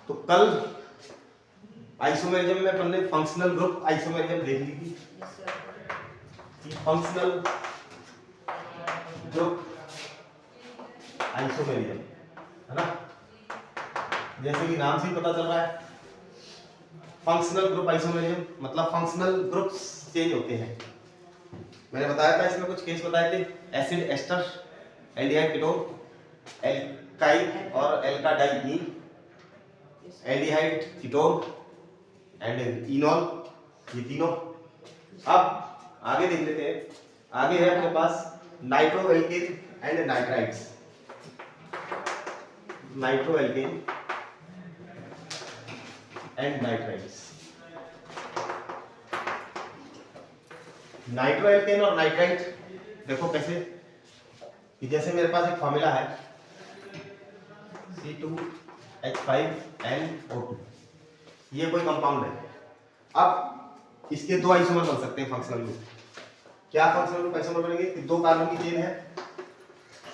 तो कल आइसोमेरिज्म में अपन ने फंक्शनल ग्रुप आइसोमेरिज्म देख ली थी कि फंक्शनल ग्रुप आइसोमेरिज्म है ना, जैसे कि नाम से ही पता चल रहा है फंक्शनल ग्रुप आइसोमेरिज्म मतलब फंक्शनल ग्रुप्स चेंज होते हैं। मैंने बताया था इसमें कुछ केस बताए थे, acid ester, aldehyde ketone, alkyl और alkadiene, aldehyde ketone and enol, ये तीनों। अब आगे देख लेते हैं, आगे है अपने पास nitroalkane and nitrites. Nitroalkane and nitrites. Nitroalkane और नाइट्राइट देखो कैसे कि जैसे मेरे पास एक फॉर्मूला है C2H5NO2, ये कोई कंपाउंड है। अब इसके दो आइसोमर बन सकते हैं फंक्शनल ग्रुप। क्या फंक्शनल ग्रुप आइसोमर बनेंगे कि दो कार्बन की चेन है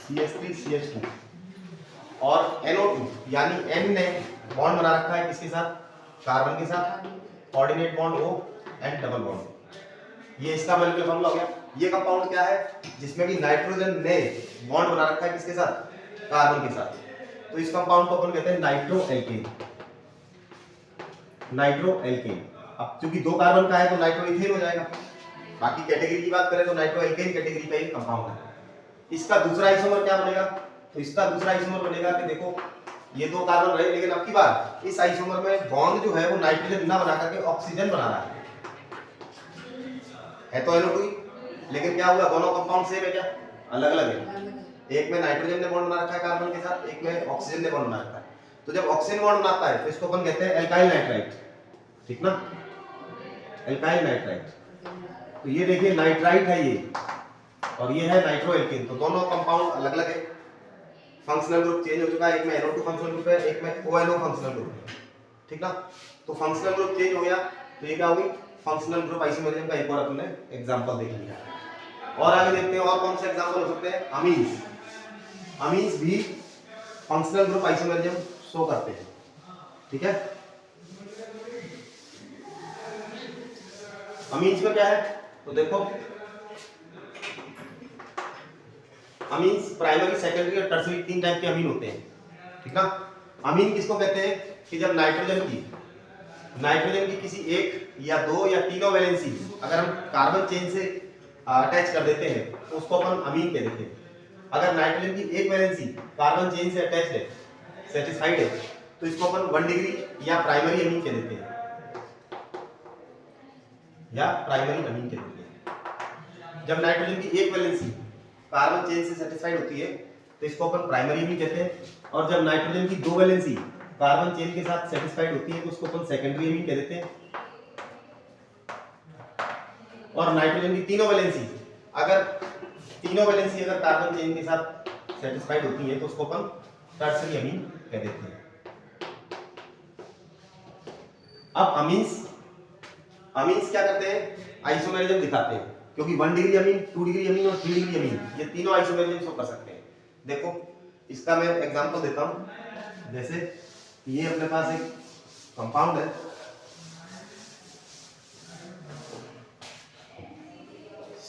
CH3CH2 और NO2 यानी N ने बॉन्ड बना रखा है किसके साथ, कार्बन के साथ, coordinate bond O and double bond. ये इसका मॉलिक्यूलर फॉर्मूला हो गया। ये कंपाउंड क्या है जिसमें कि नाइट्रोजन ने बॉन्ड बना रखा है किसके साथ, कार्बन के साथ, तो इस कंपाउंड को अपन कहते हैं नाइट्रोएल्केन। नाइट्रोएल्केन। अब क्योंकि दो कार्बन का है तो नाइट्रोइथेन हो जाएगा। बाकी कैटेगरी की बात करें तो नाइट्रोएल्केन कैटेगरी का एक कंपाउंड है। इसका दूसरा आइसोमर क्या बनेगा, तो इसका दूसरा आइसोमर बनेगा कि देखो ये दो कार्बन रहे लेकिन अब की बार इस आइसोमर में बॉन्ड जो है वो नाइट्रोजन ना बना करके ऑक्सीजन बना रहा है तो NO2 ही, लेकिन क्या हुआ दोनों कंपाउंड सेम है क्या, अलग अलग है। एक में नाइट्रोजन ने बॉन्ड बना रखा है कार्बन के साथ, एक में ऑक्सीजन ने बॉन्ड बना रखा है। तो जब ऑक्सीजन बॉन्ड बनाता है तो इसको अपन कहते हैं एल्काइल नाइट्राइट, ठीक ना, एल्काइल नाइट्राइट। तो ये देखिए नाइट्राइट है ये और ये है नाइट्रोएल्केन, तो दोनों कंपाउंड अलग अलग है। फंक्शनल ग्रुप चेंज हो चुका है, एक में NO2 फंक्शनल ग्रुप है, एक में ONO फंक्शनल ग्रुप है, ठीक ना। तो फंक्शनल ग्रुप चेंज हो गया तो ये क्या होगी फंक्शनल ग्रुप आइसोमेरिज्म का एक और अपने एग्जांपल देख लिया। और आगे देखते हैं और कौन से एग्जांपल हो सकते हैं। अमीन्स, अमीन्स भी फंक्शनल ग्रुप आइसोमेरिज्म शो करते हैं, ठीक है। अमीन्स में क्या है तो देखो अमीन्स प्राइमरी, सेकेंडरी और टर्शियरी तीन टाइप के अमीन होते हैं, ठीक ना। अमीन किसको कहते हैं कि जब नाइट्रोजन की किसी एक या दो या तीनों वैलेंसी अगर हम कार्बन चेन से अटैच कर देते हैं तो उसको अपन अमीन कह देते हैं। अगर नाइट्रोजन की एक वैलेंसी कार्बन चेन से अटैच है, सेटिस्फाइड है, तो इसको अपन 1 डिग्री या प्राइमरी अमीन कह देते हैं, या प्राइमरी अमीन कह देते हैं। जब नाइट्रोजन की एक वैलेंसी कार्बन चेन से सेटिस्फाइड होती है तो इसको अपन प्राइमरी अमीन कहते हैं, और जब नाइट्रोजन की दो वैलेंसी कार्बन चेन के साथ सेटिस्फाइड होती है तो उसको अपन सेकेंडरी अमीन कह देते हैं। और नाइट्रोजन की तीनों वैलेंसी अगर कार्बन चेन के साथ सेटिस्फाइड होती है तो उसको अपन टर्शियरी अमीन कह देते हैं। अब अमीन्स क्या करते हैं, आइसोमेरिज्म दिखाते हैं, क्योंकि 1 डिग्री अमीन, 2 डिग्री अमीन और 3 डिग्री अमीन ये तीनों आइसोमेरिज्म शो कर सकते हैं। देखो इसका मैं एग्जांपल देता हूं, जैसे ये अपने पास एक कंपाउंड है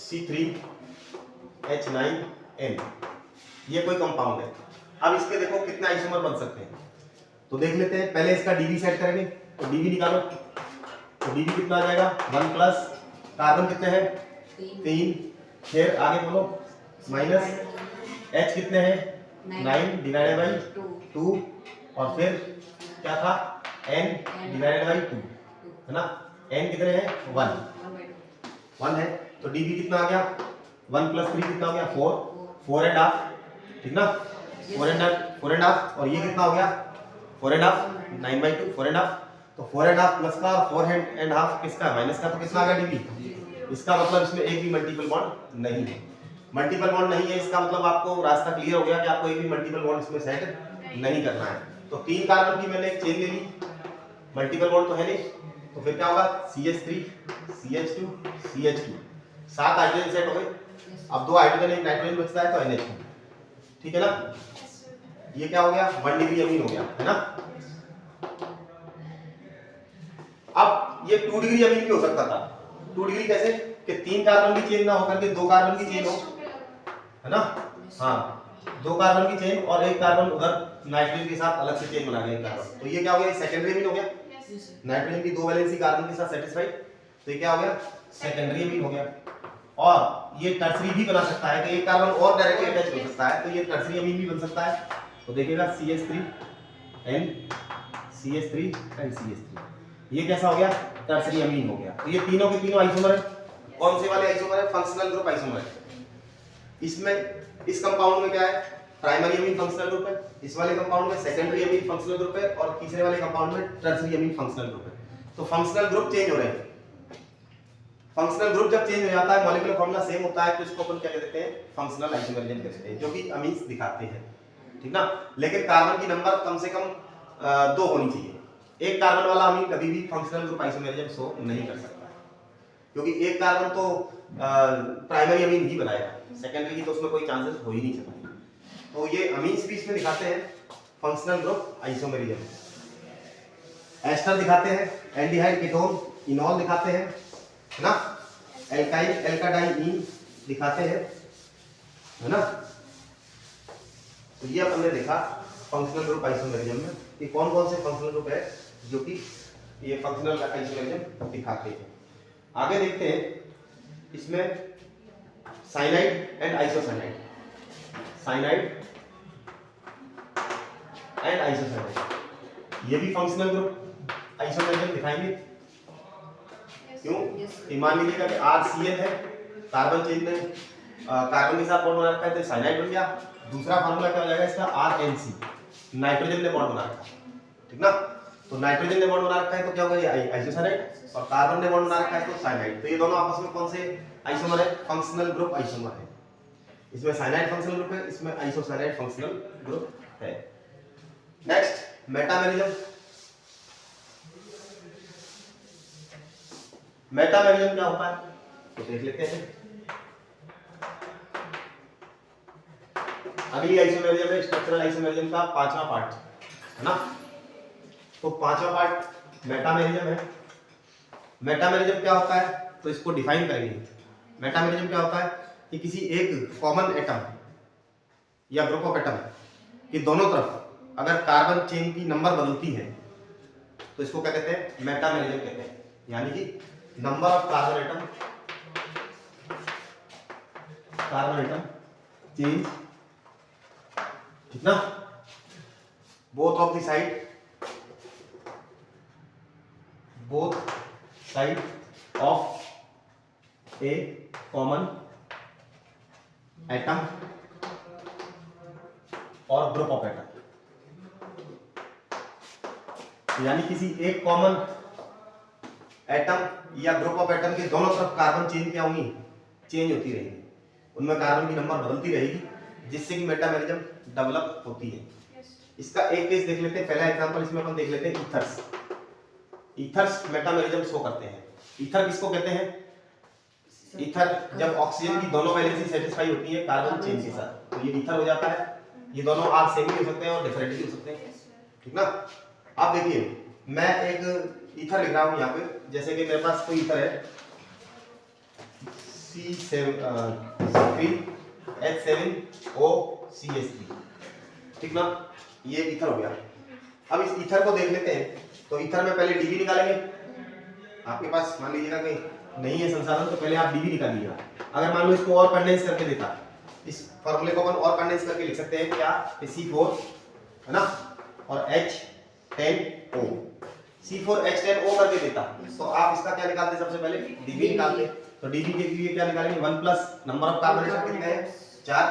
C3H9N, ये कोई कंपाउंड है। अब इसके देखो कितने आइसोमर बन सकते हैं तो देख लेते हैं। पहले इसका डीबी सेट करेंगे तो डीबी निकालो, तो डीबी कितना आ जाएगा 1 प्लस कार्बन कितने हैं 3, फिर आगे बोलो माइनस H कितने हैं 9 डिवाइडेड बाई 2 और फिर क्या था N डिवाइडेड बाई 2 है ना। N कितने हैं 1 है, तो डीबी कितना आ गया 1 प्लस 3 कितना हो गया 4 एंड हाफ, ठीक ना, 4 एंड हाफ और ये कितना हो गया 4 एंड हाफ 9/2 4 एंड हाफ, तो 4 एंड हाफ प्लस का 4 एंड हाफ किसका माइनस का, तो कितना आ गया डीबी। इसका मतलब इसमें एक भी मल्टीपल बॉन्ड नहीं है। मल्टीपल बॉन्ड नहीं है इसका मतलब आपको रास्ता क्लियर हो गया कि आपको एक भी मल्टीपल बॉन्ड इसमें सेट नहीं करना है। तो 3 कार्बन की मैंने एक चेन ले ली, मल्टीपल बॉन्ड तो है नहीं, तो फिर क्या होगा CH3 CH2 CH2 7 hydrogen set हो गए। अब 2 हाइड्रोजन एक नाइट्रोजन बचता है तो NH2, ठीक है ना। ये क्या हो गया 1 डिग्री अमीन हो गया है ना। ये 2 डिग्री अमीन भी हो सकता था। 2 डिग्री कैसे कि 3 कार्बन की चेन ना होकर के 2 कार्बन की चेन हो, है ना। हाँ, 2 कार्बन की चेन और 1 कार्बन उधर नाइट्रोजन के साथ अलग से चेन बना गया 1 कार्बन, तो ये क्या हो गया, सेकेंडरी अमीन हो गया। नाइट्रोजन की 2 वैलेंसी कार्बन के साथ सेटिस्फाइड, तो ये क्या हो गया, सेकेंडरी अमीन हो गया। और ये टर्सरी भी बना सकता है कि एक कार्बन और डायरेक्टली अटैच हो सकता है, तो ये टर्सरी अमीन भी बन सकता है। तो देखिएगा CH3 N CH3 and CH3, ये कैसा हो गया, टर्सरी अमीन हो गया। तो ये तीनों के तीनों आइसोमर है। कौन से वाले आइसोमर है, फंक्शनल ग्रुप आइसोमर है। इसमें इस कंपाउंड में क्या है, प्राइमरी अमीन फंक्शनल ग्रुप है, इस वाले कंपाउंड में सेकेंडरी अमीन फंक्शनल ग्रुप है, और तीसरे वाले कंपाउंड में टर्सरी अमीन फंक्शनल ग्रुप है। तो फंक्शनल ग्रुप चेंज हो रहे हैं। फंक्शनल ग्रुप जब चेंज हो जाता है, मॉलिक्यूलर फार्मूला सेम होता है, तो इसको अपन क्या कहते हैं, फंक्शनल आइसोमरिज्म कहते हैं, जो कि अमीन्स दिखाते हैं, ठीक ना। लेकिन कार्बन की नंबर कम से कम 2 होनी चाहिए। एक कार्बन वाला अमीन कभी भी फंक्शनल ग्रुप आइसोमरिज्म शो नहीं कर सकता, क्योंकि एक कार्बन तो प्राइमरी अमीन ही बनाएगा, सेकेंडरी की तो उसमें कोई चांसेस हो ही नहीं सकते। तो ये अमीन्स भी इसमें दिखाते हैं फंक्शनल ग्रुप आइसोमरिज्म। एस्टर दिखाते हैं, एल्डिहाइड कीटोन इनॉल दिखाते हैं, है ना, एल्काइल एल्काडाइन दिखाते हैं, है ना। तो ये अपन ने देखा फंक्शनल ग्रुप आइसोमरिज्म में कि कौन कौन से फंक्शनल ग्रुप है जो कि ये फंक्शनल आइसोमरिज्म दिखाते हैं। आगे देखते हैं इसमें cyanide and isocyanide, cyanide and isocyanide, ये भी फंक्शनल ग्रुप आइसोमरिज्म दिखाएंगे। क्यों, मान लीजिएगा कि RCl है, कार्बन चेन में कार्बन के साथ बॉन्ड बना रखा है, तो साइनाइड बन गया। दूसरा फार्मूला क्या हो जाएगा इसका, RNC, नाइट्रोजन ने बॉन्ड बना रखा है, ठीक ना। तो नाइट्रोजन ने बॉन्ड बना रखा है तो क्या होगा, ये आइसोसाइनाइड, और कार्बन ने बॉन्ड बना रखा है तो साइनाइड। तो ये दोनों आपस में कौन से आइसोमर है, फंक्शनल ग्रुप आइसोमर है। इसमें साइनाइड फंक्शनल ग्रुप है, इसमें आइसोसाइनाइड फंक्शनल ग्रुप है। Next metamerism. मेटामेरिज्म क्या होता है तो देख लेते हैं। अगली आइसोमेरिज्म है स्ट्रक्चरल आइसोमेरिज्म का 5वां पार्ट, है ना। तो 5वां पार्ट मेटामेरिज्म है। मेटामेरिज्म क्या होता है तो इसको डिफाइन करेंगे। मेटामेरिज्म क्या होता है कि किसी एक कॉमन एटम या ग्रुप ऑफ एटम की दोनों तरफ अगर कार्बन चेन की नंबर बदलती है तो इसको क्या कहते हैं, मेटामेरिज्म कहते हैं। यानी कि number of carbon atom change, कितना, both of the side of a common atom और ग्रुप ऑफ एटम। यानी किसी एक कॉमन एटम या ग्रुप ऑफ एटम के दोनों तरफ कार्बन चेन क्या होंगी, चेंज होती रहेगी, उनमें कार्बन की नंबर बदलती रहेगी, जिससे कि मेटामेरिज्म डेवलप होती है। इसका एक केस देख लेते हैं। पहला एग्जांपल इसमें अपन देख लेते हैं ईथर्स। ईथर्स मेटामेरिज्म शो करते हैं। ईथर किसको कहते हैं, ईथर जब ऑक्सीजन की दोनों वैलेंसी सेटिस्फाई होती है कार्बन चेन के साथ तो ये ईथर हो जाता है। ये दोनों आप सेम भी हो सकते हैं और डिफरेंट भी हो सकते हैं, ठीक ना। आप देखिए मैं एक ईथर लिख रहा हूं यहाँ पे, जैसे कि मेरे पास कोई ईथर है C7H7OCH3, ठीक ना, ये ईथर हो गया। अब इस ईथर को देख लेते हैं। तो ईथर में पहले डीबी निकालेंगे। आपके पास मान लीजिएगा कि नहीं है संसाधन तो पहले आप डीबी निकालिएगा। अगर मान लो इसको और कंडेंस करके देता, इस फॉर्मूले को अपन और कंडेंस करके लिख सकते हैं क्या, C4 है ना, और H10O, C4H10O करके देता तो आप इसका क्या निकालते, सबसे पहले डीबी निकालते। तो डीबी के लिए क्या निकालेंगे, 1 plus number of carbon atom कितने हैं, 4,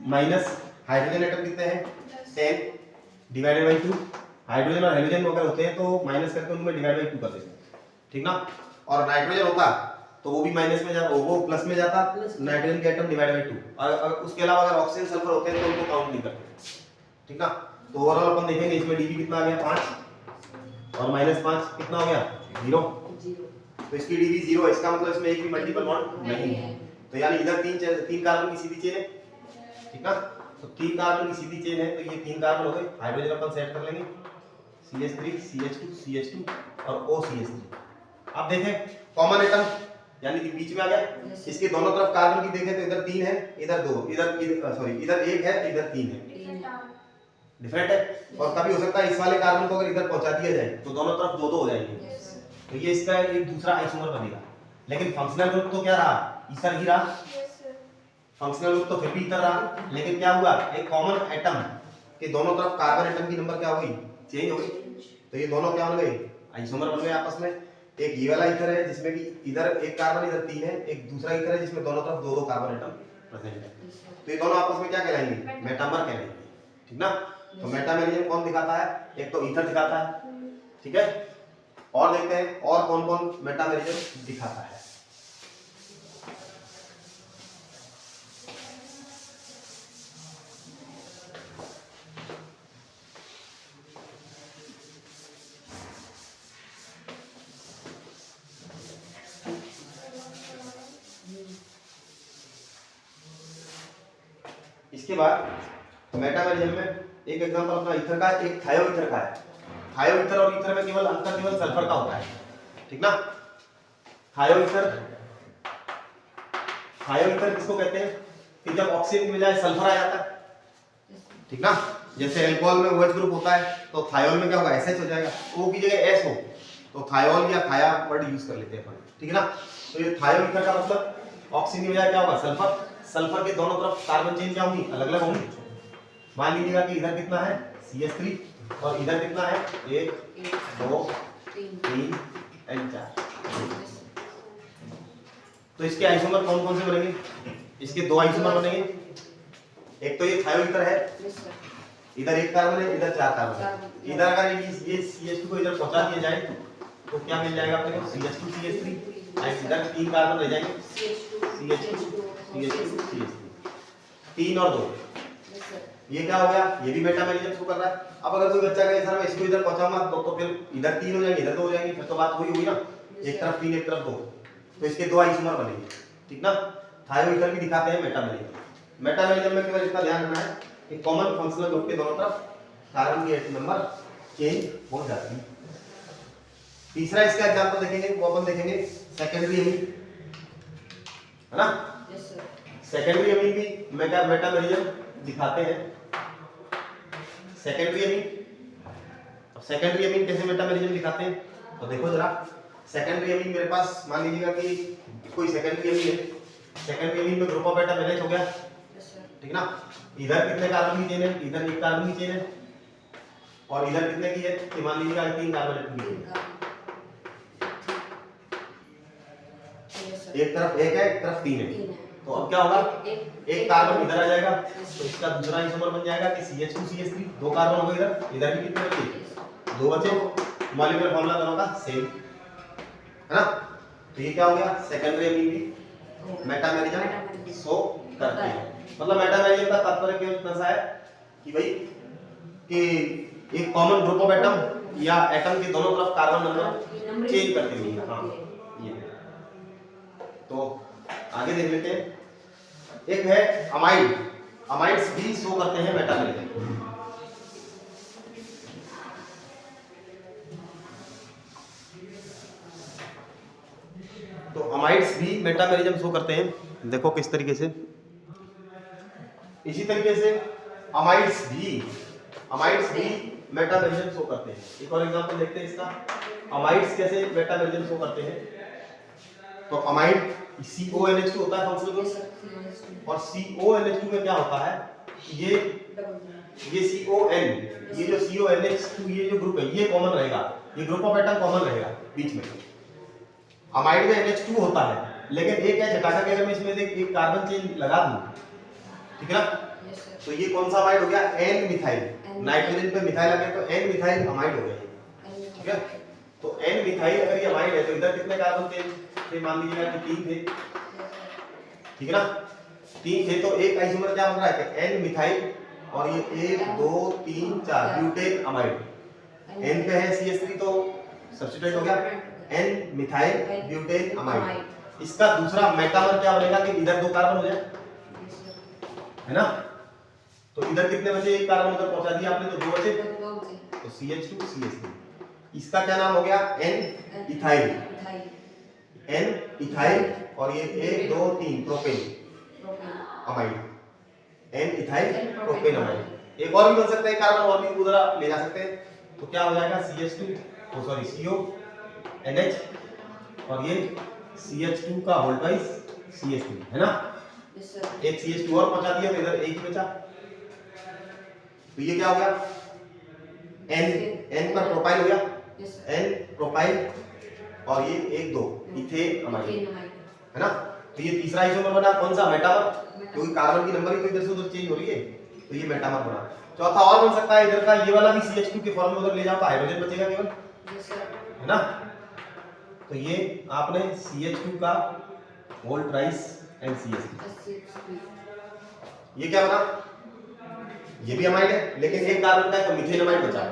माइनस हाइड्रोजन एटम कितने हैं, 10 डिवाइडेड बाय 2। हाइड्रोजन और हेलोजन अगर होते हैं तो माइनस करके उनमें डिवाइड बाय 2 कर देते हैं, ठीक ना। और नाइट्रोजन होता तो वो भी माइनस में जाता, वो प्लस में जाता, नाइट्रोजन के एटम डिवाइड बाय 2। और उसके अलावा अगर ऑक्सीजन सल्फर होते हैं तो उनको काउंट नहीं करते, ठीक ना। तो ओवरऑल अपन देखेंगे इसमें डीबी कितना आ गया, 5 और -5 कितना हो गया, 0। तो इसकी डीबी 0 है, इसका मतलब इसमें एक भी मल्टीपल बॉन्ड नहीं है। तो यानी इधर तीन कार्बन की सीधी चेन है, ठीक ना। तो 3 कार्बन की सीधी चेन है तो ये 3 कार्बन हो गए। हाइड्रोजन अपन सेट कर लेंगे CH3 CH2 CH2 और OCH3। आप देखें कॉमन एटम यानी कि बीच में आ गया। इसके दोनों तरफ कार्बन की देखें तो इधर 3 है, इधर 2, इधर 1 है, इधर 3 है, डिफरेंट है। और कभी हो सकता है इस वाले कार्बन को अगर इधर पहुंचा दिया जाए तो दोनों तरफ 2-2 हो जाएंगे, तो ये इसका एक दूसरा आइसोमर बनेगा। लेकिन फंक्शनल ग्रुप तो क्या रहा, ईथर ही रहा। फंक्शनल ग्रुप तो फिर भी ईथर रहा, लेकिन क्या हुआ, एक कॉमन एटम के दोनों तरफ कार्बन एटम की नंबर क्या हो गई, चेंज हो गई। तो ये दोनों क्या बन गए, आइसोमर बन गए आपस में। एक ये वाला ईथर है जिसमें कि इधर एक कार्बन इधर 3 है, एक दूसरा ईथर है जिसमें दोनों तरफ 2-2 कार्बन एटम प्रेजेंट है। तो ये दोनों आपस में क्या कहलाएंगे, मेटामर कहलाएंगे, ठीक ना। तो मेटामेरिज्म कौन दिखाता है, एक तो ईथर दिखाता है, ठीक है। और देखते हैं और कौन कौन मेटामेरिज्म दिखाता है। इसके बाद मेटामेरिज्म में एक एग्जांपल अपना ईथर का, एक थायो ईथर का है। थायो ईथर और ईथर में केवल अंतर केवल सल्फर का होता है, ठीक ना। थायो ईथर किसको कहते हैं कि जब ऑक्सीजन की बजाय सल्फर आ जाता है, ठीक ना। जैसे अल्कोहल में OH ग्रुप होता है तो थायोल में क्या होगा, SH हो जाएगा। O की जगह S हो तो थायोल या थाया वर्ड यूज कर लेते हैं अपन, ठीक है ना। तो ये थायो ईथर का मतलब ऑक्सीजन की बजाय क्या होगा, सल्फर। सल्फर के दोनों तरफ कार्बन चेन क्या होंगी, अलग अलग होंगी। मान लीजिएगा कि इधर कितना है CH3 और इधर कितना है 1 2 3 एंड 4। तो इसके आइसोमर कौन कौन से बनेंगे, इसके 2 आइसोमर बनेंगे। एक तो ये थायो ईथर है, इधर 1 कार्बन है, इधर 4 कार्बन है। इधर अगर ये CH2 को इधर पहुंचा दिया जाए तो क्या मिल जाएगा अपने को, CH2 CH3 और इधर 3 कार्बन रह जाएंगे, CH2 CH2 CH3, 3 और 2। ये क्या हो गया, ये भी मेटामेरिज्म शो कर रहा है। अब अगर कोई बच्चा कहे सर मैं इसको इधर पहुंचाऊंगा तो फिर इधर 3 हो जाएंगे, इधर 2 हो जाएंगे, फिर तो बात वही होगी ना, एक तरफ 3 एक तरफ 2। तो इसके 2 आइसोमर बनेंगे, ठीक ना। थायो ईथर भी दिखाते हैं मेटामेरिज्म। मेटामेरिज्म में केवल इसका ध्यान रखना है कि कॉमन फंक्शनल ग्रुप के दोनों तरफ कार्बन की एटम नंबर चेंज हो जाती है। तीसरा इसका एग्जांपल देखेंगे, वो अपन देखेंगे सेकेंडरी एमीन, है ना। सेकेंडरी एमीन भी मेटामेरिज्म दिखाते हैं। सेकेंडरी एमीन, अब सेकेंडरी एमीन कैसे मेटामेरिज्म दिखाते हैं तो देखो जरा। सेकेंडरी एमीन मेरे पास मान लीजिएगा कि कोई सेकेंडरी एमीन है, सेकेंडरी एमीन में ग्रुप ऑफ एटम एनएच हो गया, ठीक ना। इधर कितने कार्बन की चेन है, इधर 1 कार्बन की चेन है, और इधर कितने की है कि मान लीजिएगा 3 कार्बन एटम की चेन। एक तरफ 1 है, एक तरफ 3 है, तो अब क्या होगा, एक कार्बन इधर आ जाएगा तो इसका दूसरा आइसोमर बन जाएगा कि CH2 CH3, 2 कार्बन हो गए इधर भी कितने बचे, 2 बचे। मॉलिक्यूलर फार्मूला दोनों का सेम, है ना। तो ये क्या हो गया, सेकेंडरी एमीन भी मेटामेरिज्म शो करते हैं। मतलब मेटामेरिज्म का तात्पर्य केवल इतना सा है कि भाई कि एक कॉमन ग्रुप ऑफ एटम या एटम के दोनों तरफ कार्बन नंबर चेंज करते हैं। हाँ ये तो आगे देख लेते हैं। एक है अमाइड, अमाइड्स भी शो करते हैं मेटामेरिज्म। तो अमाइड्स भी मेटामेरिज्म शो करते हैं, देखो किस तरीके से। इसी तरीके से अमाइड्स भी मेटामेरिज्म शो करते हैं। एक और एग्जांपल देखते हैं इसका, अमाइड्स कैसे मेटामेरिज्म शो करते हैं। तो अमाइड CONH2 होता है फंक्शनल ग्रुप, और CONH2 में क्या होता है, ये CON, ये जो CONH2 ये जो ग्रुप है ये कॉमन रहेगा, ये ग्रुप ऑफ एटम कॉमन रहेगा बीच में। अमाइड में NH2 होता है, लेकिन एक है झटाका के अगर मैं इसमें एक कार्बन चेन लगा दूं, ठीक है ना, तो ये कौन सा अमाइड हो गया, N मिथाइल। नाइट्रोजन पे मिथाइल आ गया तो N मिथाइल अमाइड हो गया, ठीक है। तो N मिथाइल अगर ये अमाइड है तो इधर कितने कार्बन थे, मान लीजिएगा कि 3 थे, ठीक है ना। 3 थे तो एक आइसोमर क्या बन रहा है कि N मिथाइल, और ये 1 2 3 4 ब्यूटेन अमाइड। N पे है CH3 तो सब्स्टिट्यूट हो गया N मिथाइल ब्यूटेन अमाइड। इसका दूसरा मेटामर क्या बनेगा कि इधर 2 कार्बन हो जाए, है ना। तो इधर कितने बचे, 1 कार्बन उधर पहुंचा दिया आपने तो 2 बचे, तो CH2 CH3, इसका क्या नाम हो गया, N इथाइल, N इथाइल, और ये 1 2 3 propane amide, N ethyl propane amide. एक और भी बन सकता है कार्बन, और भी उधर आप ले जा सकते हैं, तो क्या हो जाएगा CH2 सॉरी CO NH, और ये CH2 का होल ट्वाइस CH3 है ना। एक CH2 और पहुंचा दिया तो इधर एक ही बचा, तो ये क्या हो गया, N पर प्रोपाइल हो गया, N प्रोपाइल, और ये 1 2 इथेन अमाइड है ना। तो ये तीसरा आइसोमर बना, कौन सा, मेटामर, क्योंकि कार्बन की नंबरिंग तो इधर से उधर चेंज हो रही है, तो ये मेटामर बना। चौथा और बन सकता है इधर का, ये वाला भी CH2 के फॉर्म में उधर ले जाओ तो हाइड्रोजन बचेगा केवल, है ना। तो ये आपने CH2 का होल ट्वाइस एंड CH3, ये क्या बना, ये भी अमाइड है, लेकिन एक कार्बन का है तो मीथेन अमाइड बचा,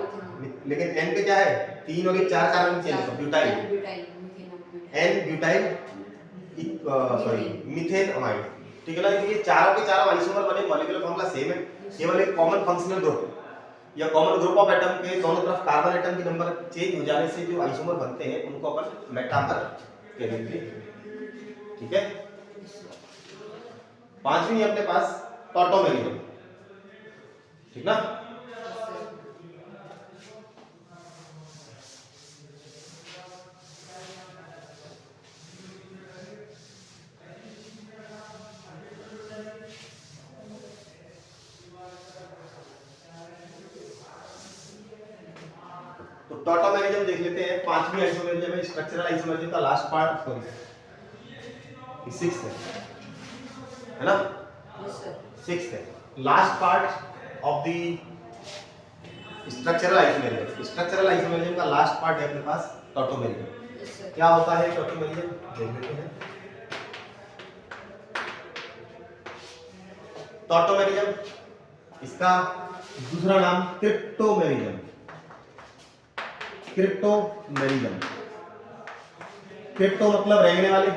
लेकिन N पे क्या है, 3 और 1 4 कार्बन चेंज है, butyl, N butyl sorry methane amide, ठीक है ना। तो ये चारों के चारों आइसोमर बने, मॉलिक्यूलर फॉर्मूला सेम है, केवल एक कॉमन फंक्शनल ग्रुप या कॉमन ग्रुप ऑफ एटम के दोनों तरफ कार्बन एटम की नंबर चेंज हो जाने से जो आइसोमर बनते हैं उनको अपन मेटामर कहते हैं, ठीक है। पांचवी अपने पास टॉटोमेरिज्म, ठीक ना। तो टॉटोमेरिज्म देख लेते हैं, पांचवी आइसोमेरिज्म है, स्ट्रक्चरल आइसोमेरिज्म का लास्ट पार्ट, सॉरी सिक्स्थ है ना, सिक्स्थ है, last part of the structural isomerism. Structural isomerism का लास्ट पार्ट है अपने पास टॉटोमेरिज्म। क्या होता है टॉटोमेरिज्म, देख लेते हैं। टॉटोमेरिज्म, इसका दूसरा नाम क्रिप्टोमेरिज्म, क्रिप्टोमेरिज्म, क्रिप्टो मतलब रेंगने वाले,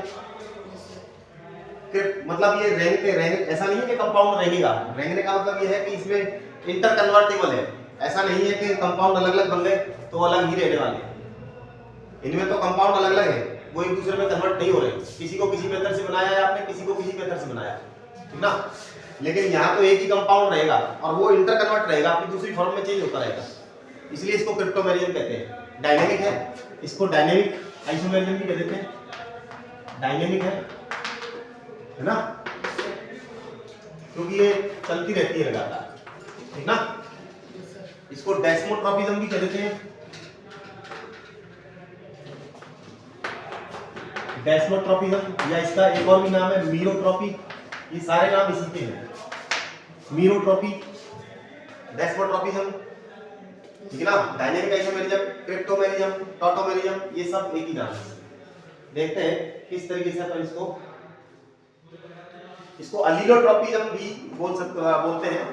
मतलब ये रेंगते ऐसा नहीं है कि कंपाउंड रेंगेगा, रेंगने का मतलब ये है कि इसमें इंटर कन्वर्टेबल है, ऐसा नहीं है कि कंपाउंड अलग अलग बन गए तो अलग ही रहने वाले, इनमें तो कंपाउंड अलग अलग है, वो एक दूसरे में कन्वर्ट नहीं हो रहे, किसी को किसी मेथड से बनाया है आपने, किसी को किसी मेथड से बनाया, ठीक ना। लेकिन यहाँ तो एक ही कंपाउंड रहेगा और वो इंटर कन्वर्ट रहेगा, अपनी दूसरी फॉर्म में चेंज होता रहेगा, इसलिए इसको क्रिप्टोमेरिज्म कहते हैं। डायनेमिक है, इसको डायनेमिक आइसोमेरिज्म भी कह देते हैं, डायनेमिक है ना, क्योंकि ये चलती रहती है लगातार, ठीक ना। इसको डेस्मोट्रॉपिज्म भी कह देते हैं, डेस्मोट्रॉपिज्म, या इसका एक और भी नाम है मीरोट्रॉपी, ये सारे नाम इसी के हैं, मीरोट्रॉपी, डेस्मोट्रॉपिज्म, ठीक है ना। डायनेमिक आइसोमेरिज्म, क्रिप्टोमेरिज्म, टॉटोमेरिज्म, ये सब एक ही नाम है। देखते हैं किस तरीके से अपन इसको अलीलोट्रॉपिज्म भी बोलते हैं,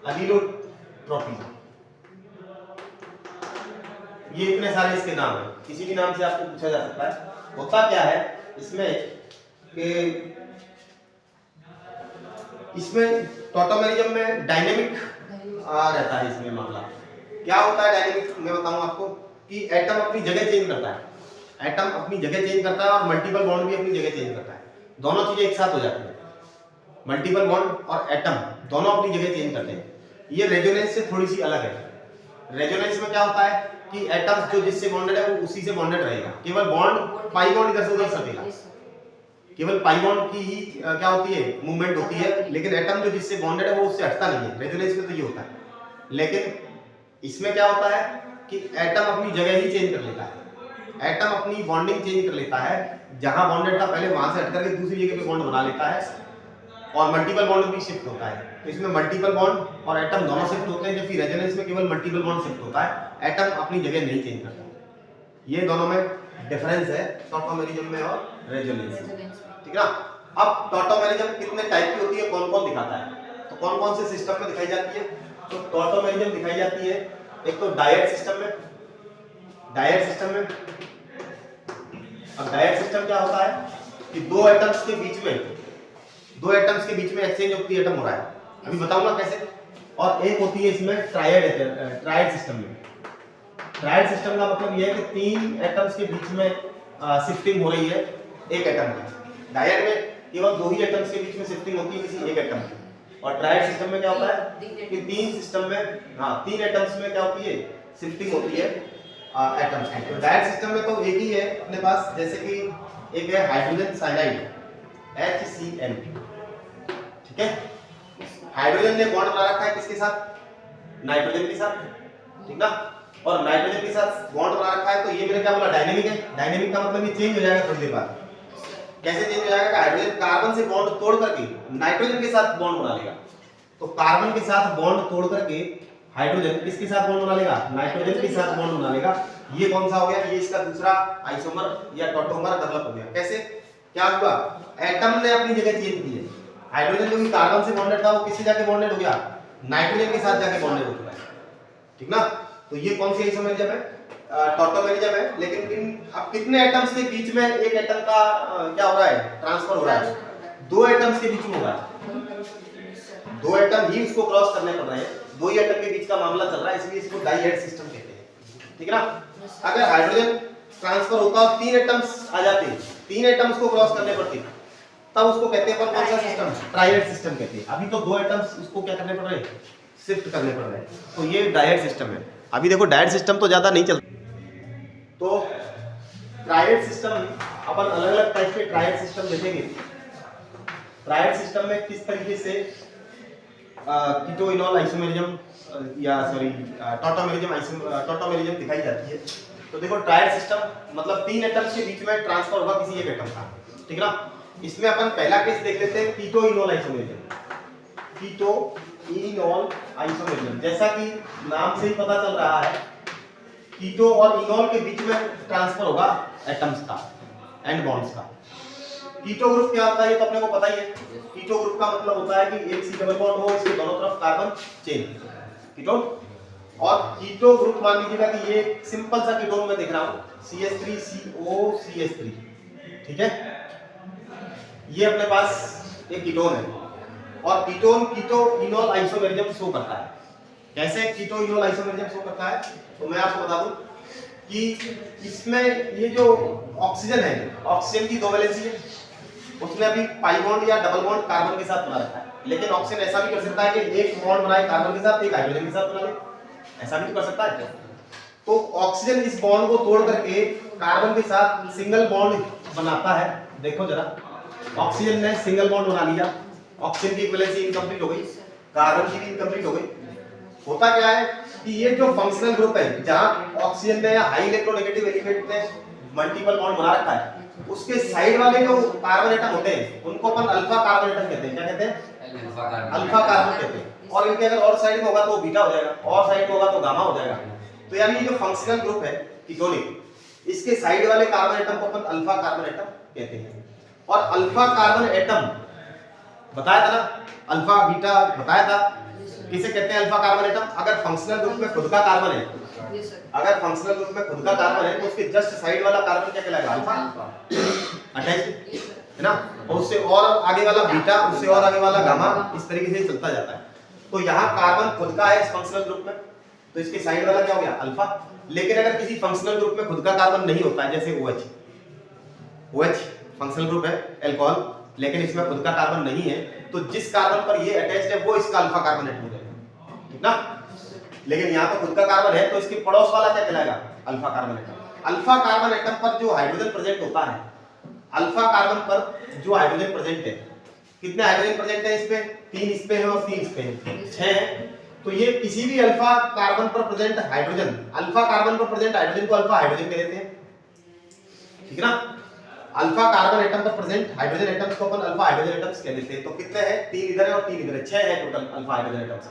अलीलोट्रॉपिज्म, ये इतने सारे इसके नाम हैं, किसी भी नाम से आपको पूछा जा सकता है। होता क्या है इसमें कि इसमें टॉटोमेरिज्म में डायनेमिक रहता है, इसमें मामला क्या होता है डायनेमिक, मैं बताऊं आपको कि एटम अपनी जगह चेंज करता है, एटम अपनी जगह चेंज करता है और मल्टीपल बॉन्ड भी अपनी जगह चेंज करता है, दोनों चीजें एक साथ हो जाती हैं, मल्टीपल बॉन्ड और एटम दोनों अपनी जगह चेंज करते हैं। ये रेजोनेंस से थोड़ी सी अलग है। रेजोनेंस में क्या होता है कि एटम जो जिससे बॉन्डेड है वो उसी से बॉन्डेड रहेगा, केवल बॉन्ड पाई बॉन्ड इधर से उधर सकेगा, केवल पाई बॉन्ड की ही क्या होती है मूवमेंट होती है, लेकिन एटम जो जिससे बॉन्डेड है वो उससे हटता नहीं है। रेजोनेंस में तो ये होता है, लेकिन इसमें क्या होता है कि एटम अपनी जगह ही चेंज कर लेता है, एटम अपनी बॉन्डिंग चेंज कर लेता है, जहां बॉन्डेड था पहले वहां से हट करके दूसरी जगह पे बॉन्ड बना लेता है और मल्टीपल बॉन्ड भी शिफ्ट होता है। तो इसमें मल्टीपल बॉन्ड और एटम दोनों शिफ्ट होते हैं, जबकि रेजोनेंस में केवल मल्टीपल बॉन्ड शिफ्ट होता है, एटम अपनी जगह नहीं चेंज करता। ये दोनों में डिफरेंस है टॉटोमेरिज्म में और रेजोनेंस में, ठीक है ना। अब टॉटोमेरिज्म कितने टाइप की होती है, कौन कौन दिखाता है, तो कौन कौन से सिस्टम में दिखाई जाती है, तो टॉटोमेरिज्म दिखाई जाती है एक तो डायट सिस्टम में, डायट सिस्टम में। अब डायट सिस्टम क्या होता है कि दो एटम्स के बीच में एक्सचेंज ऑफ द एटम हो रहा है, अभी बताऊंगा कैसे। और एक होती है इसमें ट्रायड सिस्टम में। ट्रायड सिस्टम का मतलब ये है कि 3 एटम्स के बीच में शिफ्टिंग हो रही है एक एटम की। डायड में केवल 2 ही एटम्स के बीच में शिफ्टिंग होती है किसी एक एटम की, और ट्रायड सिस्टम में क्या होता है कि 3 सिस्टम में 3 एटम्स में क्या होती है शिफ्टिंग होती है एटम्स की। तो डायड सिस्टम में तो एक ही है अपने पास, जैसे कि एक है हाइड्रोजन साइनाइड HCN, ठीक है। हाइड्रोजन ने बॉन्ड बना रखा है किसके साथ, नाइट्रोजन के साथ, ठीक ना। और नाइट्रोजन के साथ बॉन्ड बना रखा है, तो ये मैंने क्या बोला, डायनेमिक है। डायनेमिक का मतलब ये चेंज हो जाएगा थोड़ी देर बाद। कैसे चेंज हो जाएगा, हाइड्रोजन कार्बन से बॉन्ड तोड़ करके नाइट्रोजन के साथ बॉन्ड बना लेगा। तो कार्बन के साथ बॉन्ड तोड़ करके हाइड्रोजन किसके साथ बॉन्ड बना लेगा, नाइट्रोजन के साथ बॉन्ड बना लेगा। ये कौन सा हो गया, ये इसका दूसरा आइसोमर या टॉटोमर डेवलप हो गया। कैसे, क्या हुआ, एटम ने अपनी जगह चेंज की है। हाइड्रोजन जो कि कार्बन से बॉन्डेड था वो किससे जाके बॉन्डेड हो गया, नाइट्रोजन के साथ जाके बॉन्डेड हो चुका है, ठीक ना। तो ये कौन सी आइसोमेरिज्म है, टॉटोमेरिज्म है। लेकिन अब कितने एटम्स के बीच में एक एटम का क्या हो रहा है, ट्रांसफर हो रहा है, 2 एटम्स के बीच में हो रहा है। 2 एटम ही उसको क्रॉस करने पड़ रहे हैं, 2 ही एटम के बीच का मामला चल रहा है, इसलिए इसको डाइहेड सिस्टम कहते हैं, ठीक है ना। अगर हाइड्रोजन ट्रांसफर होता और 3 एटम्स आ जाते, 3 एटम्स को क्रॉस करने पड़ते, तब उसको कहते हैं कौन सा सिस्टम, ट्राइहेड सिस्टम कहते हैं। अभी तो 2 एटम्स उसको क्या करने पड़ रहे हैं, शिफ्ट करने पड़ रहे हैं, तो ये डाइहेड सिस्टम है। अभी देखो डाइहेड सिस्टम तो ज्यादा नहीं चलता। तो ट्राइहेड सिस्टम अपन अलग अलग टाइप के ट्राइहेड सिस्टम देखेंगे। ट्राइहेड सिस्टम में किस तरीके से कीटो इनॉल आइसोमेरिज्म या सॉरी टॉटोमेरिज्म दिखाई जाती है। तो देखो ट्राइहेड सिस्टम मतलब 3 एटम्स के बीच में ट्रांसफर होगा किसी एक एटम का, ठीक ना। इसमें अपन पहला केस देख लेते हैं, कीटो इनॉल आइसोमेरिज्म। कीटो इनॉल आइसोमेरिज्म, जैसा कि नाम से ही पता चल रहा है, कीटो और इनॉल के बीच में ट्रांसफर होगा एटम्स का, एंड बॉन्ड्स का। कीटो ग्रुप क्या होता है ये तो अपने को पता ही है। कीटो ग्रुप का मतलब होता है कि एक सी डबल बॉन्ड हो, इसके दोनों तरफ कार्बन चेन, कीटोन। और कीटो ग्रुप मान लीजिएगा कि ये सिंपल सा कीटोन मैं देख रहा हूं, CH3COCH3, ठीक है। ये अपने पास एक कीटोन है, और कीटोन कीटो इनॉल आइसोमेरिज्म शो करता है। कैसे कीटो इनॉल आइसोमेरिज्म शो करता है, तो मैं आपको बता दूं कि इसमें ये जो ऑक्सीजन है, ऑक्सीजन की 2 वैलेंसी है, उसने अभी पाई बॉन्ड या डबल बॉन्ड कार्बन के साथ बना रखा है। लेकिन ऑक्सीजन ऐसा भी कर सकता है कि एक बॉन्ड बनाए कार्बन के साथ, एक हाइड्रोजन के साथ बना ले, ऐसा भी तो कर सकता है। तो ऑक्सीजन इस बॉन्ड को तोड़ करके कार्बन के साथ सिंगल बॉन्ड बनाता है। देखो जरा, ऑक्सीजन ने सिंगल बॉन्ड बना लिया, ऑक्सीजन की वैलेंसी इनकम्प्लीट हो गई, कार्बन की भी इनकम्प्लीट हो गई। होता क्या है कि ये जो फंक्शनल ग्रुप है, जहां ऑक्सीजन ने या हाई इलेक्ट्रोनेगेटिव एलिमेंट ने मल्टीपल बॉन्ड बना रखा है, उसके साइड वाले जो कार्बन एटम होते हैं उनको अपन अल्फा कार्बन एटम कहते हैं। क्या कहते हैं, अल्फा कार्बन कहते हैं। और इनके अगर और साइड में होगा तो बीटा हो जाएगा, और साइड में होगा तो गामा हो जाएगा। तो यानी ये जो फंक्शनल ग्रुप है कीटोनिक, इसके साइड वाले कार्बन एटम को अपन अल्फा कार्बन एटम कहते हैं। और अल्फा कार्बन एटम बताया था ना, अल्फा बीटा बताया था, किसे कहते हैं अल्फा कार्बन एटम। अगर फंक्शनल ग्रुप में खुद का कार्बन है, अगर फंक्शनल ग्रुप में खुद का कार्बन है, तो उसके जस्ट साइड वाला कार्बन क्या कहलाएगा, अल्फा अटैच्ड, है ना। और उससे और आगे वाला बीटा, उससे और आगे वाला गामा, इस तरीके से चलता जाता है। तो यहाँ कार्बन खुद का है इस फंक्शनल ग्रुप में, तो इसके साइड वाला क्या हो गया, अल्फा। लेकिन अगर किसी फंक्शनल ग्रुप में खुद का कार्बन नहीं होता है, जैसे OH फंक्शनल ग्रुप है अल्कोहल, लेकिन इसमें खुद का कार्बन नहीं है, तो जिस कार्बन पर ये अटैच्ड है वो इसका अल्फा कार्बन एटम हो जाएगा, ठीक ना। लेकिन यहाँ तो खुद का कार्बन है, तो इसके पड़ोस वाला क्या कहलाएगा, alpha carbon atom. Alpha carbon atom पर जो हाइड्रोजन प्रेजेंट होता है, अल्फा कार्बन पर जो हाइड्रोजन प्रेजेंट है, कितने हाइड्रोजन प्रेजेंट है इस पे, 3 इस पे है और 3 इस पे है, 6 है। तो ये किसी भी अल्फा कार्बन पर प्रेजेंट हाइड्रोजन, अल्फा कार्बन पर प्रेजेंट हाइड्रोजन को अल्फा हाइड्रोजन कह देते हैं, ठीक ना। अल्फा कार्बन एटम पर प्रेजेंट हाइड्रोजन एटम्स को अपन अल्फा हाइड्रोजन एटम्स कह देते हैं। तो कितने हैं, 3 इधर है और 3 इधर है, 6 है total alpha hydrogen atoms.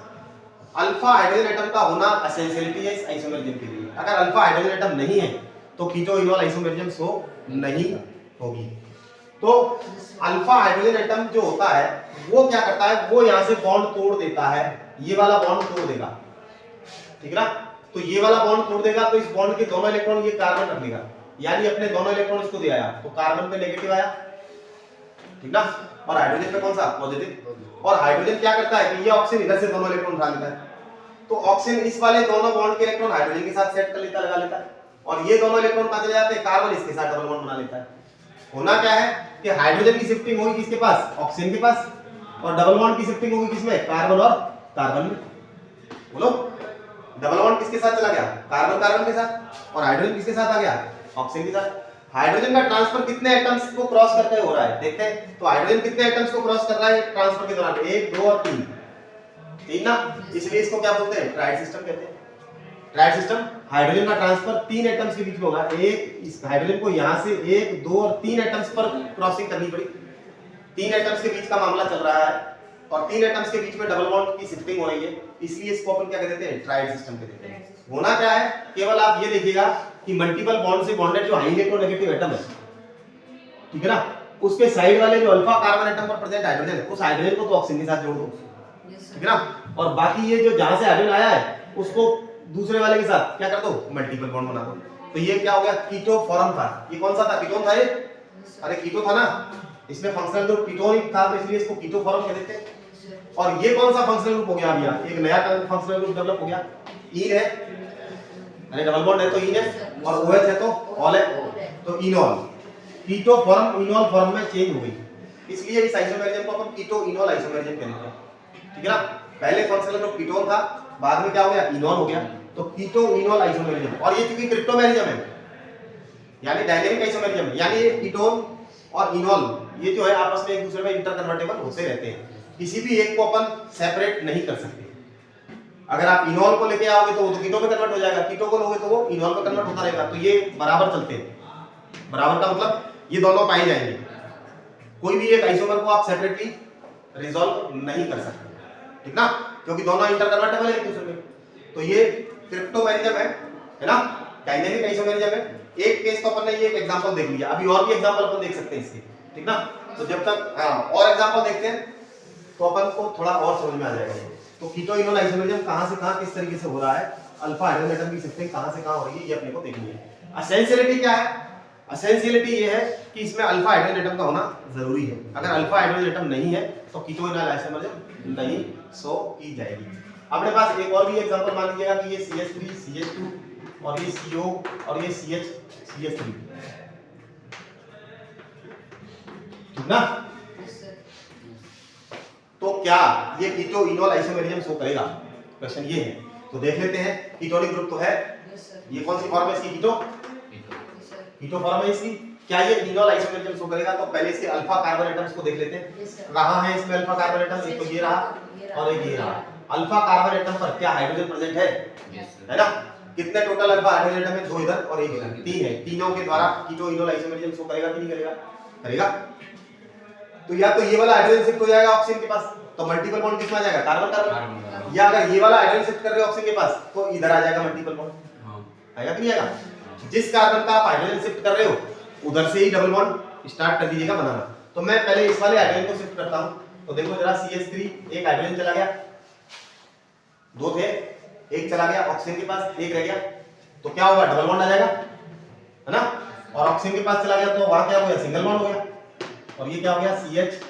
Alpha hydrogen atom का होना एसेंशियलिटी है इस आइसोमेरिज्म के लिए। अगर अल्फा हाइड्रोजन एटम नहीं है तो कीटो इनॉल आइसोमेरिज्म शो नहीं होगी। तो अल्फा हाइड्रोजन एटम जो होता है वो क्या करता है, वो यहां से बॉन्ड तोड़ देता है, ये वाला बॉन्ड तोड़ देगा, ठीक ना। तो ये वाला बॉन्ड तोड़ देगा, तो इस बॉन्ड के दोनों इलेक्ट्रॉन ये कार्बन रख लेगा, यानी अपने दोनों इलेक्ट्रॉन इसको दे आया, तो कार्बन पे नेगेटिव आया, ठीक ना। और हाइड्रोजन पे कौन सा पॉजिटिव। और हाइड्रोजन क्या करता है कि ये ऑक्सीजन इधर से दोनों इलेक्ट्रॉन उठा लेता है, तो ऑक्सीजन इस वाले दोनों बॉन्ड के इलेक्ट्रॉन हाइड्रोजन के साथ सेट कर लेता, लगा लेता है, और ये दोनों इलेक्ट्रॉन कहां चले जाते हैं, कार्बन इसके साथ डबल बॉन्ड बना लेता है। होना क्या है कि हाइड्रोजन की शिफ्टिंग होगी किसके पास, ऑक्सीजन के पास, और डबल बॉन्ड की शिफ्टिंग होगी किसमें, कार्बन और कार्बन में। बोलो, डबल बॉन्ड किसके साथ चला गया, कार्बन कार्बन के साथ, और हाइड्रोजन किसके साथ आ गया, ऑक्सीजन के साथ। हाइड्रोजन का ट्रांसफर कितने एटम्स को क्रॉस करके हो रहा है देखते हैं। तो हाइड्रोजन कितने एटम्स को क्रॉस कर रहा है ट्रांसफर के दौरान, 1 2 और 3, तीन ना, इसलिए इसको क्या बोलते हैं, ट्राइड सिस्टम कहते हैं। ट्राइड सिस्टम, हाइड्रोजन का ट्रांसफर 3 एटम्स के बीच में होगा। एक इस हाइड्रोजन को यहां से 1 2 और 3 एटम्स पर क्रॉसिंग करनी पड़ी, 3 एटम्स के बीच का मामला चल रहा है, और 3 एटम्स के बीच में डबल बॉन्ड की शिफ्टिंग हो रही है, इसलिए इसको अपन क्या कहते हैं, ट्राइड सिस्टम कहते हैं। होना क्या है, केवल आप ये देखिएगा कि मल्टीपल बॉन्ड से बॉन्डेड जो हाई इलेक्ट्रोनेगेटिव एटम है, ठीक है ना, उसके साइड वाले जो अल्फा कार्बन एटम पर प्रेजेंट हाइड्रोजन है, उस हाइड्रोजन को तो ऑक्सीजन के साथ जोड़ दो, ठीक है ना, और बाकी ये जो जहां से हाइड्रोजन आया है उसको दूसरे वाले के साथ क्या कर दो, मल्टीपल बॉन्ड बना दो। तो ये क्या हो गया, कीटो फॉर्म था। ये कौन सा था, कीटोन था ये, अरे कीटो था ना, इसमें फंक्शनल ग्रुप कीटोन ही था, तो इसलिए इसको कीटो फॉर्म कह देते हैं। और ये कौन सा फंक्शनल ग्रुप हो गया, अभी एक नया फंक्शनल ग्रुप डेवलप हो गया, ईन है, यानी डबल बॉन्ड है तो ईन है, और OH है तो ऑल है, तो enol. Keto form enol form में चेंज हो गई, इसलिए इस आइसोमेरिज्म को अपन कीटो इनॉल आइसोमेरिज्म कहते हैं, ठीक है ना। पहले फंक्शनल ग्रुप कीटोन था, बाद में क्या हो गया, इनॉल हो गया, तो कीटो इनॉल आइसोमेरिज्म। और ये चूंकि क्रिप्टोमेरिज्म है, यानी डायनामिक आइसोमेरिज्म, यानी ये कीटोन और इनॉल ये जो है आपस में एक दूसरे में इंटरकन्वर्टेबल होते रहते हैं, किसी भी एक को अपन सेपरेट नहीं कर सकते। अगर आप इनॉल को लेके आओगे तो वो तो कीटो में कन्वर्ट हो जाएगा, कीटो को लोगे तो वो इनॉल में कन्वर्ट होता रहेगा, तो ये बराबर चलते हैं। बराबर का मतलब ये दोनों पाए जाएंगे, कोई भी एक आइसोमर को आप सेपरेटली रिजॉल्व नहीं कर सकते, ठीक ना, क्योंकि दोनों इंटरकन्वर्टेबल है एक दूसरे में। तो ये क्रिप्टोमेरिज्म है ना, डायनामिक आइसोमेरिज्म है। एक केस तो अपन ने ये एक एग्जांपल देख लिया, अभी और भी एग्जांपल अपन देख सकते हैं इसके, ठीक ना। तो जब तक और एग्जांपल देखते हैं तो अपन को थोड़ा और समझ में आ जाएगा। तो कीटो इनॉल आइसोमेरिज्म कहां से कहां किस तरीके से हो रहा है, अल्फा हाइड्रोजन एटम की शिफ्टिंग कहां से कहां हो रही है, ये अपने को देखनी है। एसेंशियलिटी क्या है, एसेंशियलिटी ये है कि इसमें अल्फा हाइड्रोजन एटम का होना जरूरी है। अगर अल्फा हाइड्रोजन एटम नहीं है तो कीटो इनॉल आइसोमेरिज्म नहीं शो की जाएगी। अपने पास एक और भी एग्जांपल मान लीजिएगा कि ये CH3 CH2 और ये CO और ये CH CH3, ठीक ना। तो क्या ये कीटो इनॉल आइसोमेरिज्म शो करेगा, क्वेश्चन ये है। तो देख लेते हैं, कीटोनिक ग्रुप तो है, ये कौन सी फॉर्म है इसकी, कीटो फॉर्म है इसकी। क्या ये इनॉल आइसोमेरिज्म शो करेगा, तो पहले इसके अल्फा कार्बन एटम्स को देख लेते हैं। कहां है इसमें अल्फा कार्बन एटम, एक तो ये रहा और एक ये रहा। अल्फा कार्बन एटम पर क्या हाइड्रोजन प्रेजेंट है ना। कितने टोटल अल्फा हाइड्रोजन एटम है, 2 इधर और 1 इधर, 3 है। तीनों के द्वारा कीटो इनॉल आइसोमेरिज्म शो करेगा कि नहीं करेगा, करेगा। तो या तो ये वाला हाइड्रोजन शिफ्ट हो जाएगा ऑक्सीजन के पास, तो मल्टीपल बॉन्ड किसमें आ जाएगा, कार्बन कार्बन, या अगर ये वाला हाइड्रोजन शिफ्ट कर रहे हो ऑक्सीजन के पास तो इधर आ जाएगा मल्टीपल बॉन्ड, आएगा कि नहीं आएगा। जिस कार्बन का आप हाइड्रोजन शिफ्ट कर रहे हो उधर से ही डबल बॉन्ड स्टार्ट कर दीजिएगा बनाना। तो मैं पहले इस वाले हाइड्रोजन को शिफ्ट करता हूं, तो देखो जरा CH3 एक हाइड्रोजन चला गया, 2 थे, एक चला गया ऑक्सीजन के पास, एक रह गया, तो क्या होगा, डबल बॉन्ड आ जाएगा, है ना। और ऑक्सीजन के पास चला गया तो वहां क्या हो गया, सिंगल बॉन्ड हो गया, और ये क्या हो गया, CH3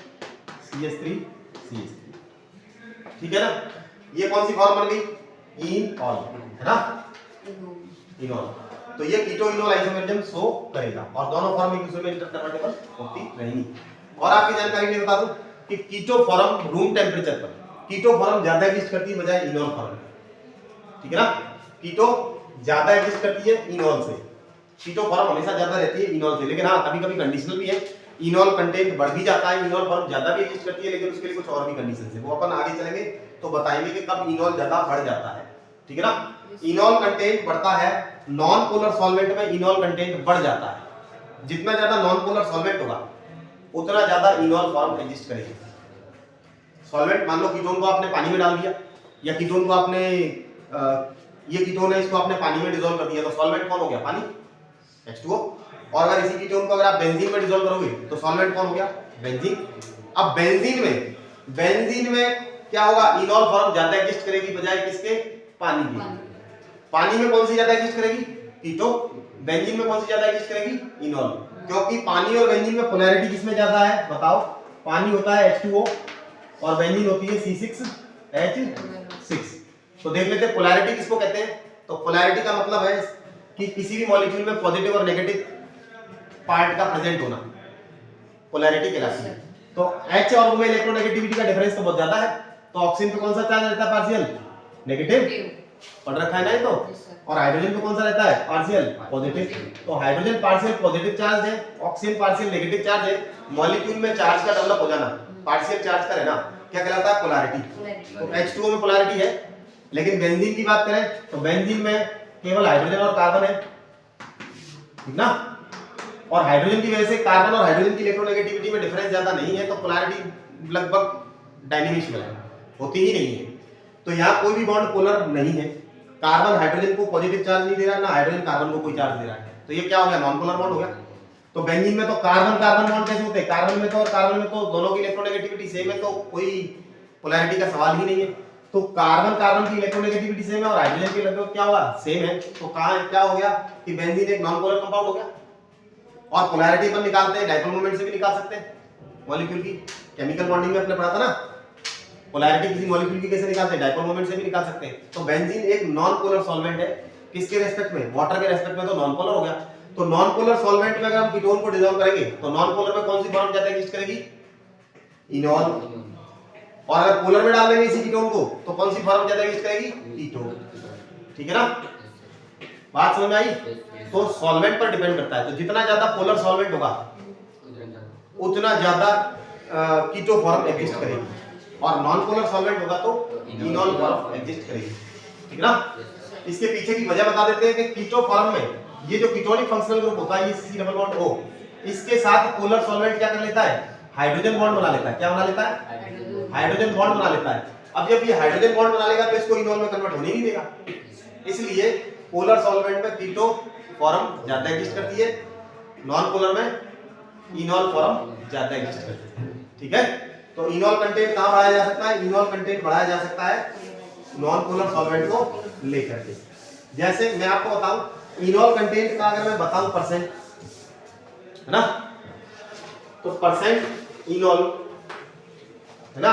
CH3, ठीक है ना। ये कौन सी फॉर्म बन गई, इनॉल, है ना, इनॉल। तो ये कीटो इनॉल आइसोमेरिज्म शो करेगा, और दोनों फॉर्म एक दूसरे में इंटरकन्वर्टेबल होती रहेंगी। और आपकी जानकारी के लिए बता दूं कि कीटो फॉर्म रूम टेम्परेचर पर कीटो फॉर्म ज्यादा एग्जिस्ट करती है बजाय इनॉल फॉर्म, ठीक है ना। कीटो ज्यादा एग्जिस्ट करती है इनॉल से, कीटो फॉर्म हमेशा ज्यादा रहती है इनॉल से, लेकिन हाँ कभी कभी कंडीशनल भी है, इनॉल कंटेंट बढ़ भी जाता है, इनॉल फॉर्म ज्यादा भी एग्जिस्ट करती है, लेकिन उसके लिए कुछ और भी कंडीशंस है, वो अपन आगे चलेंगे तो बताएंगे कि कब इनॉल ज्यादा बढ़ जाता है, ठीक है ना। इनॉल कंटेंट बढ़ता है, नॉन पोलर सॉल्वेंट में इनॉल कंटेंट बढ़ जाता है, जितना ज्यादा नॉन पोलर सॉल्वेंट होगा उतना ज्यादा इनॉल फॉर्म एग्जिस्ट करेगी। सॉल्वेंट मान लो कीटोन को आपने पानी में डाल दिया, या कीटोन को आपने ये कीटोन है इसको आपने पानी में डिसॉल्व कर दिया, तो सॉल्वेंट कौन हो गया, पानी, H2O। और अगर इसी कीटोन को अगर आप बेंजीन में डिसॉल्व करोगे तो सॉल्वेंट कौन हो गया, बेंजीन। अब बेंजीन में क्या होगा, इनॉल फॉर्म ज्यादा एग्जिस्ट करेगी बजाय किसके, पानी की। पानी में कौन सी ज्यादा एग्जिस्ट करेगी, कीटो। बेंजीन में कौन सी ज्यादा एग्जिस्ट करेगी, इनॉल। क्योंकि पानी और बेंजीन में पोलैरिटी किसमें ज्यादा है, बताओ, पानी होता है H2O और बेंजीन होती है C6H6। तो देख लेते हैं पोलैरिटी किसको कहते हैं। तो पोलैरिटी का मतलब है कि किसी भी मॉलिक्यूल में पॉजिटिव और नेगेटिव पार्ट का प्रेजेंट होना, पोलैरिटी कहलाती है। तो H और O में इलेक्ट्रोनेगेटिविटी का डिफरेंस तो बहुत ज्यादा है। तो ऑक्सीजन पे कौन सा चार्ज रहता है? पार्शियल नेगेटिव, पढ़ रखा है ना ये तो। और हाइड्रोजन पे कौन सा रहता है? Partial positive. तो हाइड्रोजन पार्शियल पॉजिटिव चार्ज है, ऑक्सीजन पार्शियल नेगेटिव चार्ज है। मॉलिक्यूल में चार्ज का डेवलप हो जाना, पार्शियल चार्ज का रहना, क्या कहलाता है? पोलैरिटी। तो H2O में पोलैरिटी है। लेकिन बेंजीन की बात करें तो बेंजीन में केवल हाइड्रोजन और कार्बन है, ठीक ना। और हाइड्रोजन की वजह से कार्बन और हाइड्रोजन की इलेक्ट्रोनेगेटिविटी में डिफरेंस ज्यादा नहीं है, तो पोलैरिटी लगभग डायनेमिशनल है, होती ही नहीं है। तो यहाँ कोई भी बॉन्ड पोलर नहीं है। कार्बन हाइड्रोजन को पॉजिटिव चार्ज नहीं दे रहा, ना हाइड्रोजन कार्बन को कोई चार्ज दे रहा है। तो ये क्या हो गया? नॉन पोलर बॉन्ड हो गया। तो बेंजीन में तो कार्बन कार्बन बॉन्ड कैसे होते हैं? कार्बन में तो और कार्बन में तो दोनों की इलेक्ट्रोनेगेटिविटी सेम है, तो कोई पोलैरिटी का सवाल ही नहीं है। तो कार्बन कार्बन की इलेक्ट्रोनेगेटिविटी सेम है और हाइड्रोजन की लगभग क्या हुआ? सेम है। तो कहां क्या हो गया कि बेंजीन एक नॉन पोलर कंपाउंड हो गया। और पोलैरिटी अपन निकालते हैं डाइपोल मोमेंट से भी निकाल सकते हैं मॉलिक्यूल की। केमिकल बॉन्डिंग में अपने पढ़ा था ना, पोलैरिटी किसी मॉलिक्यूल की कैसे निकालते हैं? डाइपोल मोमेंट से भी निकाल सकते हैं। तो बेंजीन एक नॉन पोलर सॉल्वेंट है। किसके रेस्पेक्ट में? वाटर के रेस्पेक्ट में तो नॉन पोलर हो गया। तो नॉन पोलर सॉल्वेंट में अगर हम कीटोन को डिसॉल्व करेंगे तो नॉन पोलर में कौन सी फॉर्म ज्यादा एग्जिस्ट करेगी? इनॉल। और अगर पोलर में डाल देंगे इसी कीटोन को तो कौन सी फॉर्म ज्यादा एग्जिस्ट करेगी? कीटोन। ठीक है ना, बात समझ में आई? तो सॉल्वेंट पर डिपेंड करता है। तो जितना ज्यादा पोलर सॉल्वेंट होगा उतना ज्यादा कीटो फॉर्म एग्जिस्ट करेगी, और नॉन पोलर सॉल्वेंट होगा तो इनॉल फॉर्म एग्जिस्ट करेगी। ठीक ना। इसके पीछे की वजह बता देते हैं कि कीटो फॉर्म में ये जो कीटोनिक फंक्शनल ग्रुप होता है, ये C डबल बॉन्ड O, इसके साथ पोलर सॉल्वेंट क्या कर लेता है? हाइड्रोजन बॉन्ड बना लेता है। क्या बना लेता है? हाइड्रोजन बॉन्ड बना लेता है। अब जब ये हाइड्रोजन बॉन्ड बना लेगा तो इसको इनॉल में कन्वर्ट होने ही नहीं देगा। इसलिए पोलर सॉल्वेंट में कीटो फॉर्म ज्यादा एग्जिस्ट करती है, नॉन पोलर में इनॉल फॉर्म ज्यादा एग्जिस्ट करती है। ठीक है। तो इनॉल कंटेंट कहां बढ़ाया जा सकता है? इनॉल कंटेंट बढ़ाया जा सकता है नॉन पोलर सॉल्वेंट को लेकर के। जैसे मैं आपको बताऊं, इनॉल कंटेंट का अगर मैं बताऊं परसेंट, है ना, तो परसेंट इनॉल, है ना,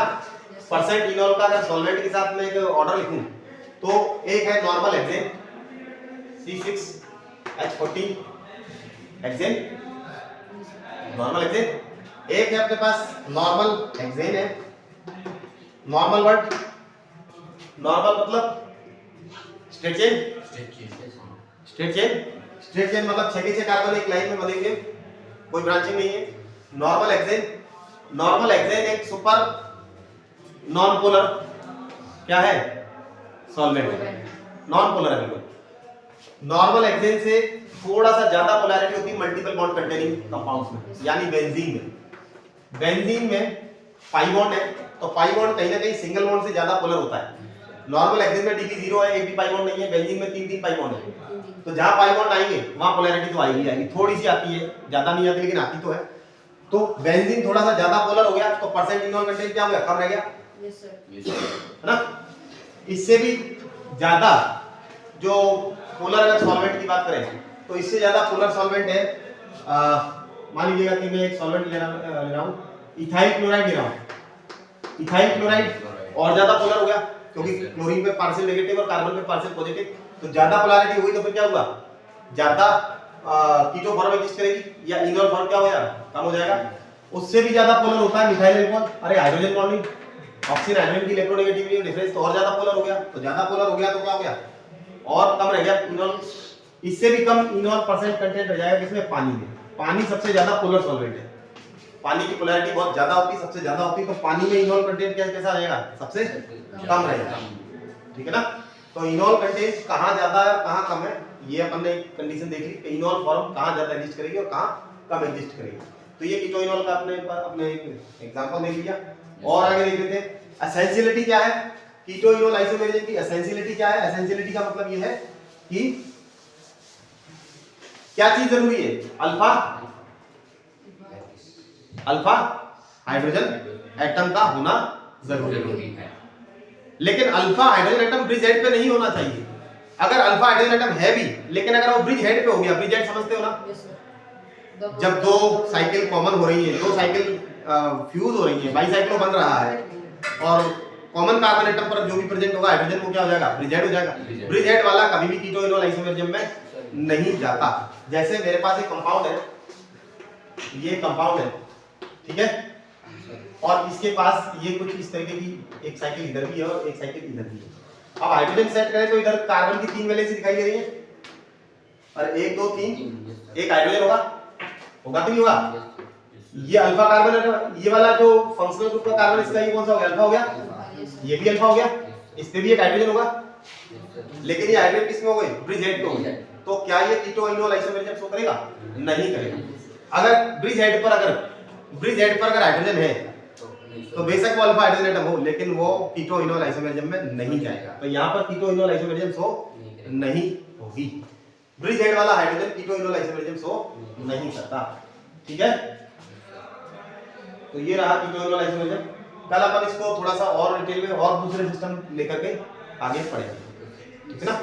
परसेंट इनॉल का अगर सॉल्वेंट के साथ में एक ऑर्डर लिखूं तो एक है normal hexane C6H14 hexane, normal hexane. एक है अपने पास नॉर्मल हेक्सेन है, नॉर्मल वर्ड, नॉर्मल मतलब straight chain, straight chain, straight chain मतलब 6 के 6 कार्बन एक लाइन में बनेंगे, कोई ब्रांचिंग नहीं है। नॉर्मल हेक्सेन, नॉर्मल हेक्सेन एक सुपर नॉन पोलर क्या है? सॉल्वेंट है, नॉन पोलर है बिल्कुल। नॉर्मल हेक्सेन से थोड़ा सा ज्यादा पोलैरिटी होती है मल्टीपल बॉन्ड कंटेनिंग कंपाउंड्स में, यानी बेंजीन में। बेंजीन में पाई बॉन्ड है, तो पाई बॉन्ड कहीं ना कहीं सिंगल बॉन्ड से ज्यादा पोलर होता है। नॉर्मल हेक्सेन में DP 0 है, एक भी पाई बॉन्ड नहीं है। बेंजीन में 3 पाई बॉन्ड है। तो जहां पाई बॉन्ड आएंगे वहां पोलैरिटी तो आएगी आएगी, थोड़ी सी आती है, ज्यादा नहीं आती लेकिन आती तो है। तो बेंजीन थोड़ा सा ज्यादा पोलर हो गया तो परसेंट इनॉल कंटेंट क्या हो गया? कम रह गया। यस सर, है ना। इससे भी ज्यादा जो पोलर अगर सॉल्वेंट की बात करें तो इससे ज्यादा पोलर सॉल्वेंट है, मान लीजिएगा कि मैं एक सॉल्वेंट ले रहा हूं, इथाइल क्लोराइड ले रहा हूं। इथाइल क्लोराइड और ज्यादा पोलर हो गया क्योंकि क्लोरीन पे पार्शियल नेगेटिव और कार्बन पे पार्शियल पॉजिटिव, तो ज्यादा पोलैरिटी हुई तो फिर क्या होगा? ज्यादा कीटो फॉर्म एग्जिस्ट करेगी या इनॉल फॉर्म क्या हो जाएगा? कम हो जाएगा। उससे भी ज्यादा पोलर होता है मिथाइल अल्कोहल। अरे हाइड्रोजन बॉन्डिंग, ऑक्सीजन हाइड्रोजन की इलेक्ट्रोनेगेटिविटी डिफरेंस तो और ज्यादा पोलर हो गया, तो ज्यादा पोलर हो गया तो क्या हो गया? और कम रह गया इनॉल। इससे भी कम इनॉल परसेंट कंटेंट रह जाएगा किसमें? पानी में। पानी सबसे ज्यादा पोलर सॉल्वेंट है, पानी की पोलैरिटी बहुत ज्यादा होती है, सबसे ज्यादा होती है। तो पानी में इनॉल कंटेंट कैसा रहेगा? सबसे कम रहेगा। ठीक है ना। तो इनॉल कंटेंट कहां ज्यादा है कहां कम है, ये अपन ने कंडीशन देख ली कि इनॉल फॉर्म कहां ज्यादा एग्जिस्ट करेगी और कहां कम एग्जिस्ट करेगी। तो ये कीटो इनॉल का अपने एग्जांपल देख लिया। और आगे देख लेते हैं एसेंशियलिटी क्या है कीटो इनॉल आइसोमेरिज्म की। एसेंशियलिटी क्या है? एसेंशियलिटी का मतलब ये है कि क्या चीज जरूरी है? अल्फा, अल्फा हाइड्रोजन एटम का होना जरूरी है। लेकिन alpha hydrogen atom bridge head पे नहीं होना चाहिए। अगर अल्फा हाइड्रोजन एटम है भी लेकिन अगर वो ब्रिज हेड पे हो गया, ब्रिज हेड समझते हो ना, जब दो साइकिल कॉमन हो रही है, दो साइकिल फ्यूज हो रही है, बाइसाइक्लो बन रहा है और कॉमन कार्बन एटम पर जो भी प्रेजेंट होगा हाइड्रोजन वो क्या हो जाएगा, ब्रिज हेड हो जाएगा। ब्रिज हेड वाला कभी भी कीटो इनोल आइसोमरिज्म में नहीं जाता। जैसे मेरे पास एक कंपाउंड है, ये कंपाउंड है, ठीक है, और इसके पास ये कुछ इस तरीके की एक साइकिल इधर भी है और एक साइकिल इधर भी है। अब हाइड्रोजन सेट करें तो इधर कार्बन की 3 वैलेंसी दिखाई दे रही है और 1 2 3 एक हाइड्रोजन होगा कि नहीं होगा? ये अल्फा कार्बन है, ये वाला जो फंक्शनल ग्रुप का कार्बन इसका ये कौन सा हो गया, अल्फा हो गया, ये भी अल्फा हो गया, इस पे भी एक हाइड्रोजन होगा, लेकिन ये हाइड्रोजन किस में हो गई, ब्रिज हेड पे हो गई। तो क्या ये कीटो इनोल आइसोमरिज्म शो करेगा? नहीं करेगा। अगर ब्रिज हेड पर अगर हाइड्रोजन है तो बेशक वो अल्फा हाइड्रोजन एटम हो, लेकिन वो कीटो इनोल आइसोमरिज्म में नहीं जाएगा। तो यहाँ पर कीटो इनोल आइसोमरिज्म शो नहीं होगी। ब्रिज हेड वाला hydrogen keto enol isomerism show नहीं करता, ठीक है। तो ये रहा कीटो इनोल आइसोमरिज्म। कल अपन इसको थोड़ा सा और डिटेल में और दूसरे सिस्टम लेकर के आगे पढ़ेंगे, ठीक है ना।